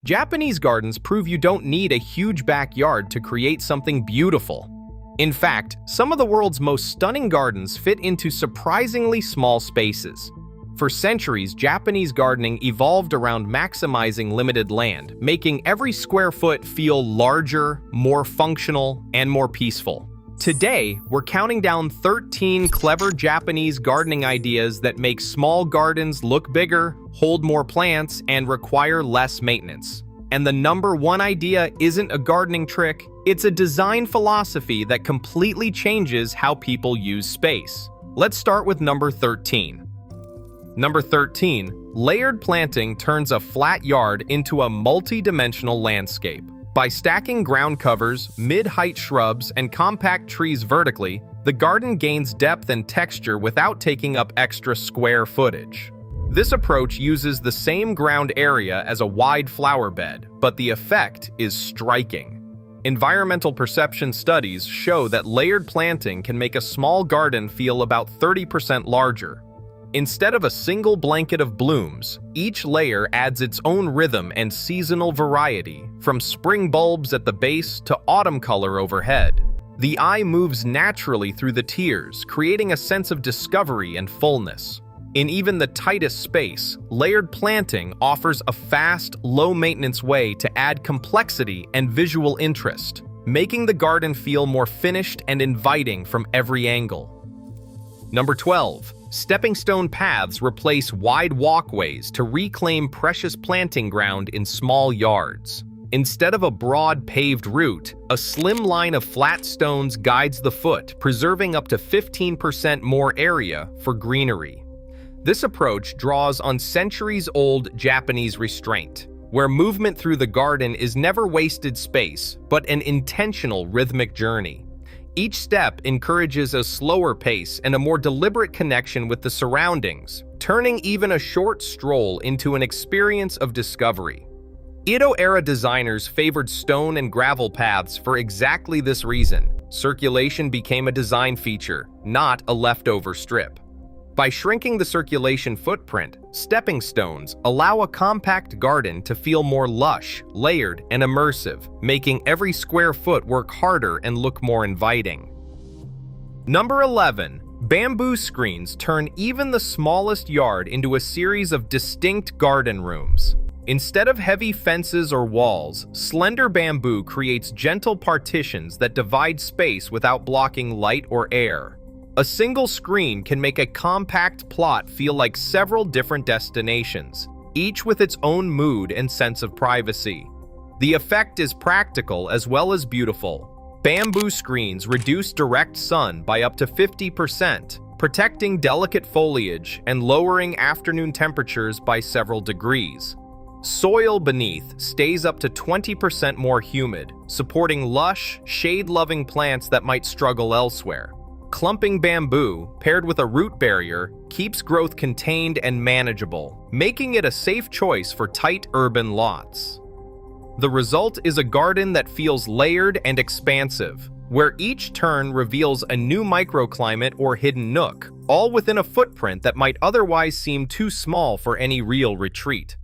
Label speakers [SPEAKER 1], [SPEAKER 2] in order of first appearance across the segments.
[SPEAKER 1] Japanese gardens prove you don't need a huge backyard to create something beautiful. In fact, some of the world's most stunning gardens fit into surprisingly small spaces. For centuries, Japanese gardening evolved around maximizing limited land, making every square foot feel larger, more functional, and more peaceful. Today, we're counting down 13 clever Japanese gardening ideas that make small gardens look bigger, hold more plants, and require less maintenance. And the number one idea isn't a gardening trick, it's a design philosophy that completely changes how people use space. Let's start with number 13. Number 13, layered planting turns a flat yard into a multi-dimensional landscape. By stacking ground covers, mid-height shrubs, and compact trees vertically, the garden gains depth and texture without taking up extra square footage. This approach uses the same ground area as a wide flower bed, but the effect is striking. Environmental perception studies show that layered planting can make a small garden feel about 30% larger. Instead of a single blanket of blooms, each layer adds its own rhythm and seasonal variety, from spring bulbs at the base to autumn color overhead. The eye moves naturally through the tiers, creating a sense of discovery and fullness. In even the tightest space, layered planting offers a fast, low-maintenance way to add complexity and visual interest, making the garden feel more finished and inviting from every angle. Number 12. Stepping stone paths replace wide walkways to reclaim precious planting ground in small yards. Instead of a broad paved route, a slim line of flat stones guides the foot, preserving up to 15% more area for greenery. This approach draws on centuries-old Japanese restraint, where movement through the garden is never wasted space, but an intentional rhythmic journey. Each step encourages a slower pace and a more deliberate connection with the surroundings, turning even a short stroll into an experience of discovery. Edo-era designers favored stone and gravel paths for exactly this reason. Circulation became a design feature, not a leftover strip. By shrinking the circulation footprint, stepping stones allow a compact garden to feel more lush, layered, and immersive, making every square foot work harder and look more inviting. Number 11. Bamboo screens turn even the smallest yard into a series of distinct garden rooms. Instead of heavy fences or walls, slender bamboo creates gentle partitions that divide space without blocking light or air. A single screen can make a compact plot feel like several different destinations, each with its own mood and sense of privacy. The effect is practical as well as beautiful. Bamboo screens reduce direct sun by up to 50%, protecting delicate foliage and lowering afternoon temperatures by several degrees. Soil beneath stays up to 20% more humid, supporting lush, shade-loving plants that might struggle elsewhere. Clumping bamboo, paired with a root barrier, keeps growth contained and manageable, making it a safe choice for tight urban lots. The result is a garden that feels layered and expansive, where each turn reveals a new microclimate or hidden nook, all within a footprint that might otherwise seem too small for any real retreat.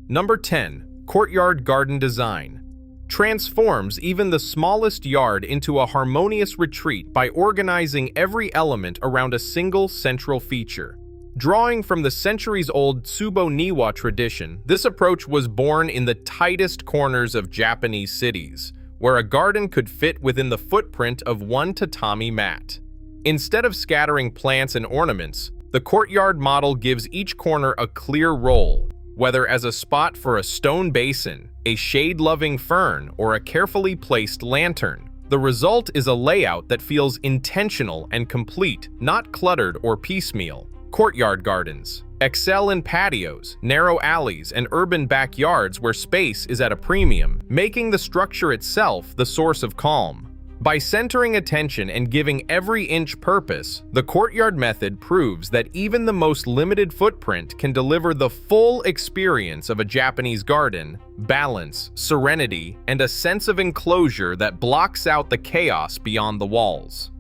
[SPEAKER 1] Number 10. Courtyard garden design transforms even the smallest yard into a harmonious retreat by organizing every element around a single central feature. Drawing from the centuries-old Tsubo Niwa tradition, this approach was born in the tightest corners of Japanese cities, where a garden could fit within the footprint of one tatami mat. Instead of scattering plants and ornaments, the courtyard model gives each corner a clear role, whether as a spot for a stone basin, a shade-loving fern, or a carefully placed lantern. The result is a layout that feels intentional and complete, not cluttered or piecemeal. Courtyard gardens excel in patios, narrow alleys, and urban backyards where space is at a premium, making the structure itself the source of calm. By centering attention and giving every inch purpose, the courtyard method proves that even the most limited footprint can deliver the full experience of a Japanese garden: balance, serenity, and a sense of enclosure that blocks out the chaos beyond the walls.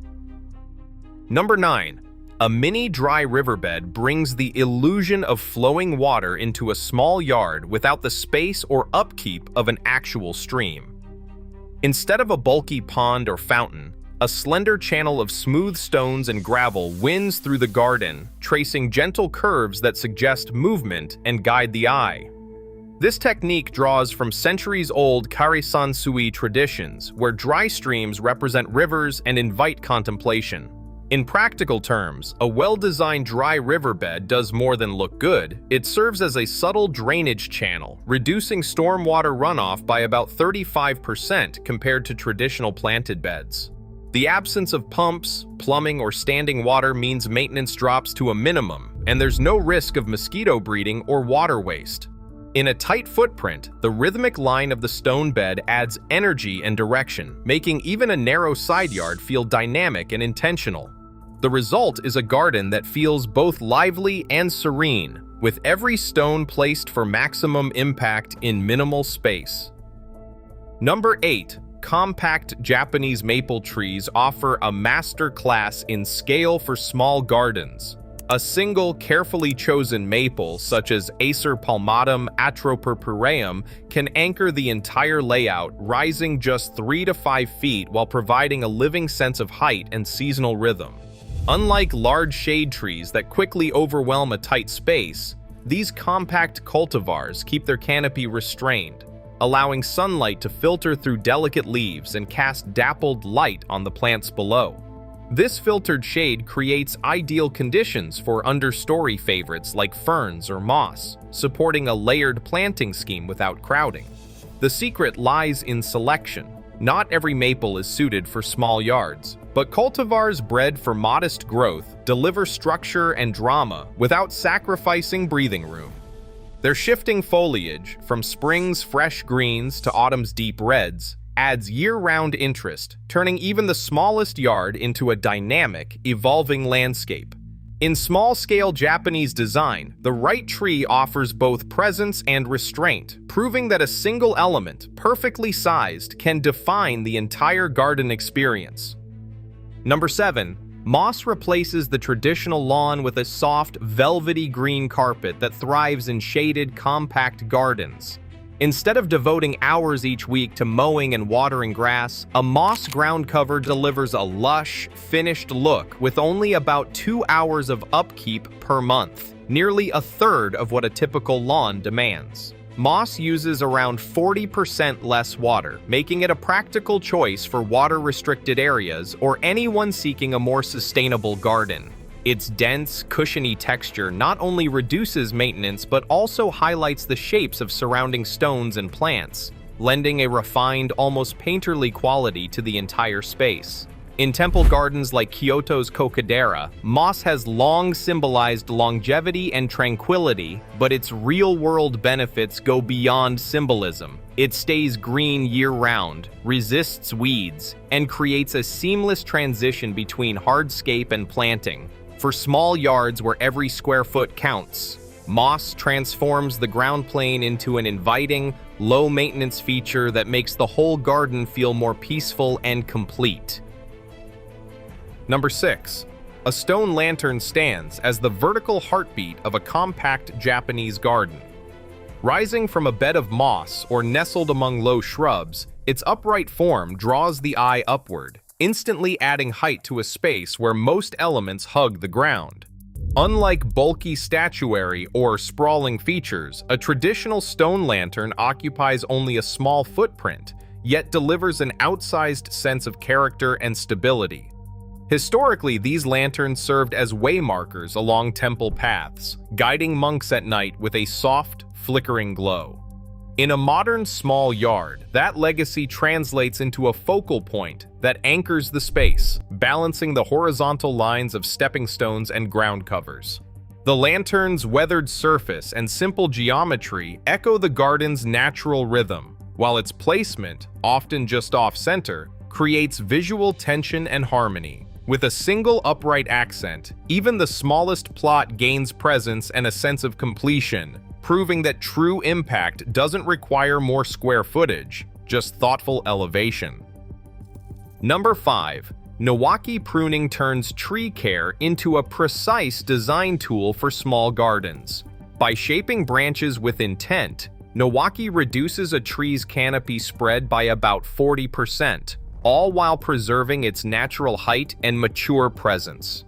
[SPEAKER 1] Number 9. A mini dry riverbed brings the illusion of flowing water into a small yard without the space or upkeep of an actual stream. Instead of a bulky pond or fountain, a slender channel of smooth stones and gravel winds through the garden, tracing gentle curves that suggest movement and guide the eye. This technique draws from centuries-old Karisansui traditions, where dry streams represent rivers and invite contemplation. In practical terms, a well-designed dry riverbed does more than look good. It serves as a subtle drainage channel, reducing stormwater runoff by about 35% compared to traditional planted beds. The absence of pumps, plumbing, or standing water means maintenance drops to a minimum, and there's no risk of mosquito breeding or water waste. In a tight footprint, the rhythmic line of the stone bed adds energy and direction, making even a narrow side yard feel dynamic and intentional. The result is a garden that feels both lively and serene, with every stone placed for maximum impact in minimal space. Number 8. Compact Japanese maple trees offer a master class in scale for small gardens. A single, carefully chosen maple, such as Acer palmatum atropurpureum, can anchor the entire layout, rising just 3 to 5 feet while providing a living sense of height and seasonal rhythm. Unlike large shade trees that quickly overwhelm a tight space, these compact cultivars keep their canopy restrained, allowing sunlight to filter through delicate leaves and cast dappled light on the plants below. This filtered shade creates ideal conditions for understory favorites like ferns or moss, supporting a layered planting scheme without crowding. The secret lies in selection. Not every maple is suited for small yards, but cultivars bred for modest growth deliver structure and drama without sacrificing breathing room. Their shifting foliage, from spring's fresh greens to autumn's deep reds, adds year-round interest, turning even the smallest yard into a dynamic, evolving landscape. In small-scale Japanese design, the right tree offers both presence and restraint, proving that a single element, perfectly sized, can define the entire garden experience. Number 7. Moss replaces the traditional lawn with a soft, velvety green carpet that thrives in shaded, compact gardens. Instead of devoting hours each week to mowing and watering grass, a moss ground cover delivers a lush, finished look with only about 2 hours of upkeep per month, nearly a third of what a typical lawn demands. Moss uses around 40% less water, making it a practical choice for water-restricted areas or anyone seeking a more sustainable garden. Its dense, cushiony texture not only reduces maintenance but also highlights the shapes of surrounding stones and plants, lending a refined, almost painterly quality to the entire space. In temple gardens like Kyoto's Kokadera, moss has long symbolized longevity and tranquility, but its real-world benefits go beyond symbolism. It stays green year-round, resists weeds, and creates a seamless transition between hardscape and planting. For small yards where every square foot counts, moss transforms the ground plane into an inviting, low-maintenance feature that makes the whole garden feel more peaceful and complete. Number 6. A stone lantern stands as the vertical heartbeat of a compact Japanese garden. Rising from a bed of moss or nestled among low shrubs, its upright form draws the eye upward, instantly adding height to a space where most elements hug the ground. Unlike bulky statuary or sprawling features, a traditional stone lantern occupies only a small footprint, yet delivers an outsized sense of character and stability. Historically, these lanterns served as waymarkers along temple paths, guiding monks at night with a soft, flickering glow. In a modern small yard, that legacy translates into a focal point that anchors the space, balancing the horizontal lines of stepping stones and ground covers. The lantern's weathered surface and simple geometry echo the garden's natural rhythm, while its placement, often just off-center, creates visual tension and harmony. With a single upright accent, even the smallest plot gains presence and a sense of completion, proving that true impact doesn't require more square footage, just thoughtful elevation. Number 5. Niwaki pruning turns tree care into a precise design tool for small gardens. By shaping branches with intent, Niwaki reduces a tree's canopy spread by about 40%, all while preserving its natural height and mature presence.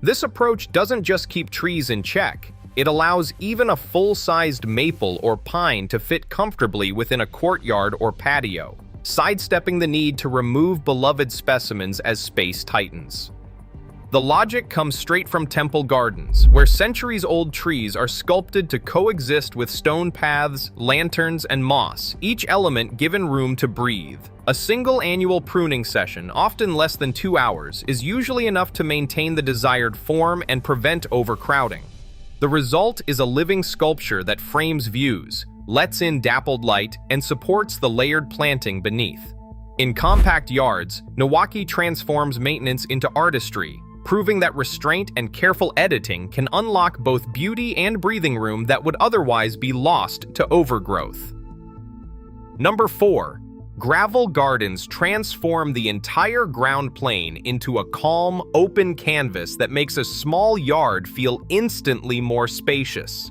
[SPEAKER 1] This approach doesn't just keep trees in check, it allows even a full-sized maple or pine to fit comfortably within a courtyard or patio, sidestepping the need to remove beloved specimens as space tightens. The logic comes straight from temple gardens, where centuries-old trees are sculpted to coexist with stone paths, lanterns, and moss, each element given room to breathe. A single annual pruning session, often less than 2 hours, is usually enough to maintain the desired form and prevent overcrowding. The result is a living sculpture that frames views, lets in dappled light, and supports the layered planting beneath. In compact yards, Niwaki transforms maintenance into artistry, proving that restraint and careful editing can unlock both beauty and breathing room that would otherwise be lost to overgrowth. Number 4. Gravel gardens transform the entire ground plane into a calm, open canvas that makes a small yard feel instantly more spacious.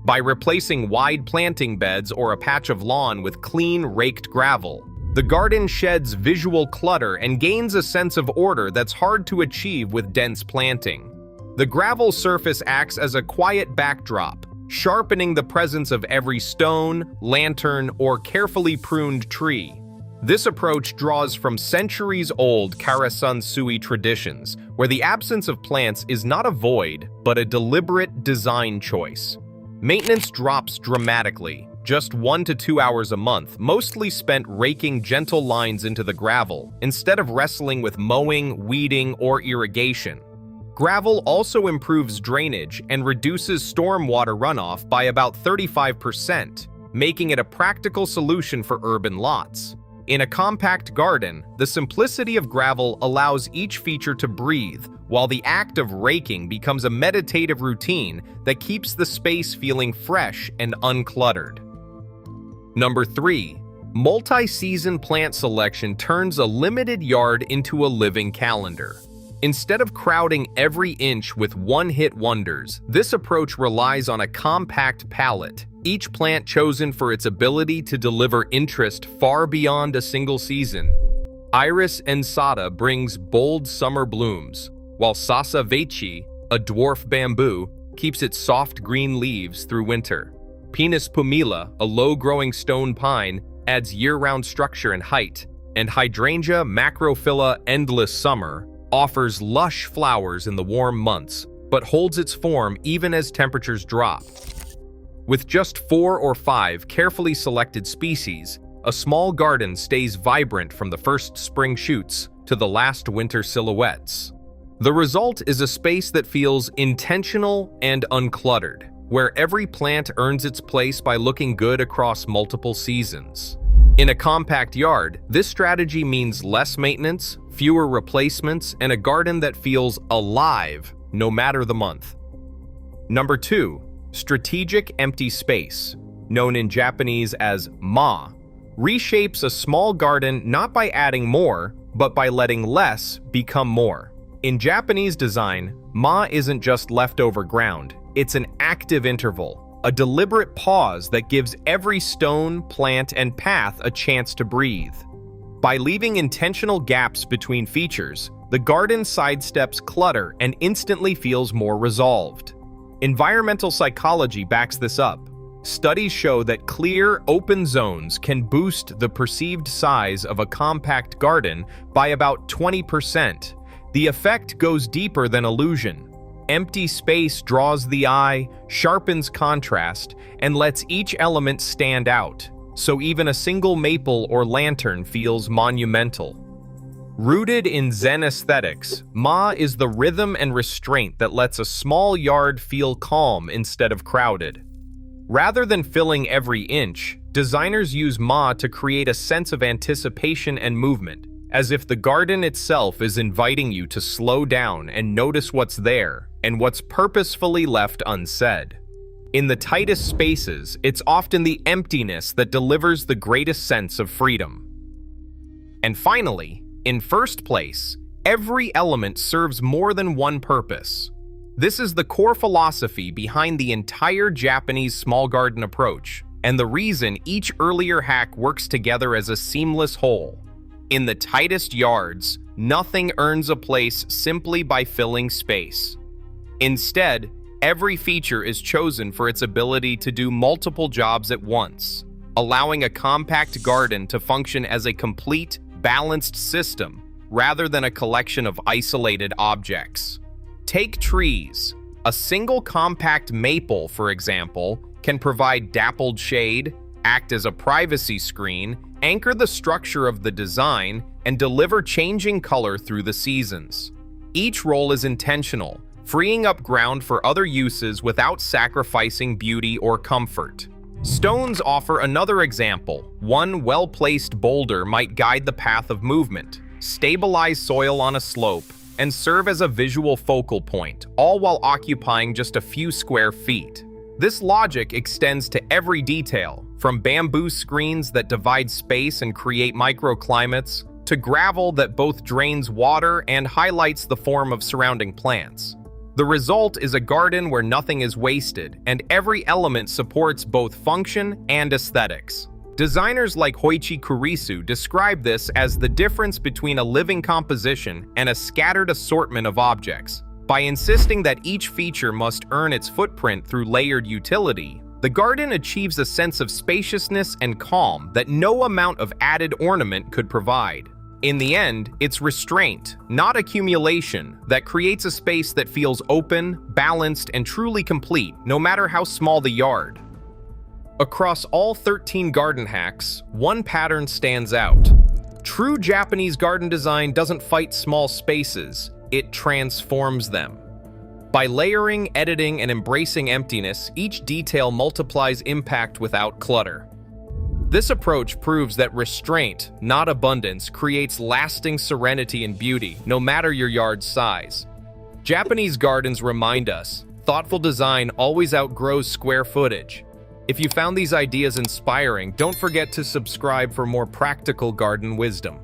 [SPEAKER 1] By replacing wide planting beds or a patch of lawn with clean, raked gravel, the garden sheds visual clutter and gains a sense of order that's hard to achieve with dense planting. The gravel surface acts as a quiet backdrop, sharpening the presence of every stone, lantern, or carefully pruned tree. This approach draws from centuries-old Karasun Sui traditions, where the absence of plants is not a void, but a deliberate design choice. Maintenance drops dramatically, just 1 to 2 hours a month, mostly spent raking gentle lines into the gravel, instead of wrestling with mowing, weeding, or irrigation. Gravel also improves drainage and reduces stormwater runoff by about 35%, making it a practical solution for urban lots. In a compact garden, the simplicity of gravel allows each feature to breathe, while the act of raking becomes a meditative routine that keeps the space feeling fresh and uncluttered. Number 3. Multi-season plant selection turns a limited yard into a living calendar. Instead of crowding every inch with one-hit wonders, this approach relies on a compact palette, each plant chosen for its ability to deliver interest far beyond a single season. Iris ensata brings bold summer blooms, while Sasa vechi, a dwarf bamboo, keeps its soft green leaves through winter. Pinus pumila, a low-growing stone pine, adds year-round structure and height, and Hydrangea macrophylla endless summer offers lush flowers in the warm months, but holds its form even as temperatures drop. With just 4 or 5 carefully selected species, a small garden stays vibrant from the first spring shoots to the last winter silhouettes. The result is a space that feels intentional and uncluttered, where every plant earns its place by looking good across multiple seasons. In a compact yard, this strategy means less maintenance, fewer replacements, and a garden that feels alive no matter the month. Number 2. Strategic empty space, known in Japanese as ma, reshapes a small garden not by adding more, but by letting less become more. In Japanese design, ma isn't just leftover ground, it's an active interval, a deliberate pause that gives every stone, plant, and path a chance to breathe. By leaving intentional gaps between features, the garden sidesteps clutter and instantly feels more resolved. Environmental psychology backs this up. Studies show that clear, open zones can boost the perceived size of a compact garden by about 20%. The effect goes deeper than illusion. Empty space draws the eye, sharpens contrast, and lets each element stand out, so even a single maple or lantern feels monumental. Rooted in Zen aesthetics, ma is the rhythm and restraint that lets a small yard feel calm instead of crowded. Rather than filling every inch, designers use ma to create a sense of anticipation and movement, as if the garden itself is inviting you to slow down and notice what's there and what's purposefully left unsaid. In the tightest spaces, it's often the emptiness that delivers the greatest sense of freedom. And finally, in first place, Every element serves more than one purpose. This is the core philosophy behind the entire Japanese small garden approach, and the reason each earlier hack works together as a seamless whole. In the tightest yards, nothing earns a place simply by filling space. Instead, every feature is chosen for its ability to do multiple jobs at once, allowing a compact garden to function as a complete, balanced system rather than a collection of isolated objects. Take trees. A single compact maple, for example, can provide dappled shade, act as a privacy screen, anchor the structure of the design, and deliver changing color through the seasons. Each role is intentional, freeing up ground for other uses without sacrificing beauty or comfort. Stones offer another example. One well-placed boulder might guide the path of movement, stabilize soil on a slope, and serve as a visual focal point, all while occupying just a few square feet. This logic extends to every detail, from bamboo screens that divide space and create microclimates, to gravel that both drains water and highlights the form of surrounding plants. The result is a garden where nothing is wasted, and every element supports both function and aesthetics. Designers like Hoichi Kurisu describe this as the difference between a living composition and a scattered assortment of objects. By insisting that each feature must earn its footprint through layered utility, the garden achieves a sense of spaciousness and calm that no amount of added ornament could provide. In the end, it's restraint, not accumulation, that creates a space that feels open, balanced, and truly complete, no matter how small the yard. Across all 13 garden hacks, one pattern stands out. True Japanese garden design doesn't fight small spaces, it transforms them. By layering, editing, and embracing emptiness, each detail multiplies impact without clutter. This approach proves that restraint, not abundance, creates lasting serenity and beauty, no matter your yard's size. Japanese gardens remind us, thoughtful design always outgrows square footage. If you found these ideas inspiring, don't forget to subscribe for more practical garden wisdom.